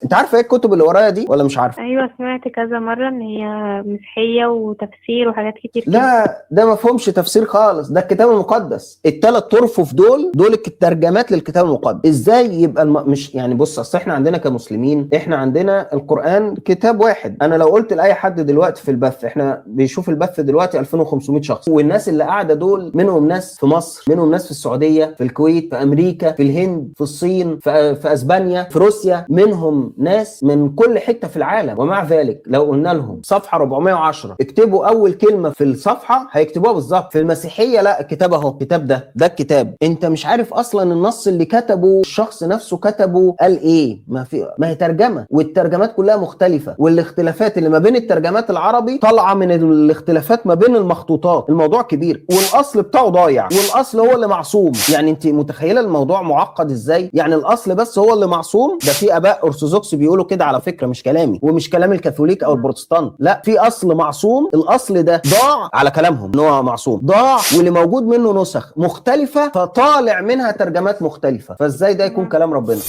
انت عارفه ايه الكتب اللي ورايا دي ولا مش عارفه؟ ايوه سمعت كذا مره ان هي مسيحيه وتفسير وحاجات كتير كده. لا ده ما فهمش تفسير خالص، ده الكتاب المقدس. الثلاث طرفف دول الترجمات للكتاب المقدس. ازاي يبقى مش يعني، بص اصل احنا عندنا كمسلمين، احنا عندنا القرآن كتاب واحد. انا لو قلت لاي حد دلوقتي في البث، احنا بيشوف البث دلوقتي 2500 شخص، والناس اللي قاعده دول منهم ناس في مصر، منهم ناس في السعوديه، في الكويت، في امريكا، في الهند، في الصين، في اسبانيا، في روسيا، منهم ناس من كل حته في العالم. ومع ذلك لو قلنا لهم صفحه 410 اكتبوا اول كلمه في الصفحه هيكتبوها بالظبط. في المسيحيه لا، الكتاب اهو، الكتاب ده الكتاب، انت مش عارف اصلا النص اللي كتبه الشخص نفسه كتبه قال ايه. ما هي ترجمه، والترجمات كلها مختلفه، والاختلافات اللي ما بين الترجمات العربي طالعه من الاختلافات ما بين المخطوطات. الموضوع كبير، والاصل بتاعه ضايع، والاصل هو اللي معصوم. يعني انت متخيله الموضوع معقد ازاي؟ يعني الاصل بس هو اللي معصوم. ده في اباء ارثوذكس بيقولوا كده على فكره، مش كلامي ومش كلام الكاثوليك او البروتستانت، لا، في اصل معصوم. الاصل ده ضاع على كلامهم ان هو معصوم، ضاع، واللي موجود منه نسخ مختلفه فطالع منها ترجمات مختلفه. فازاي ده يكون كلام ربنا؟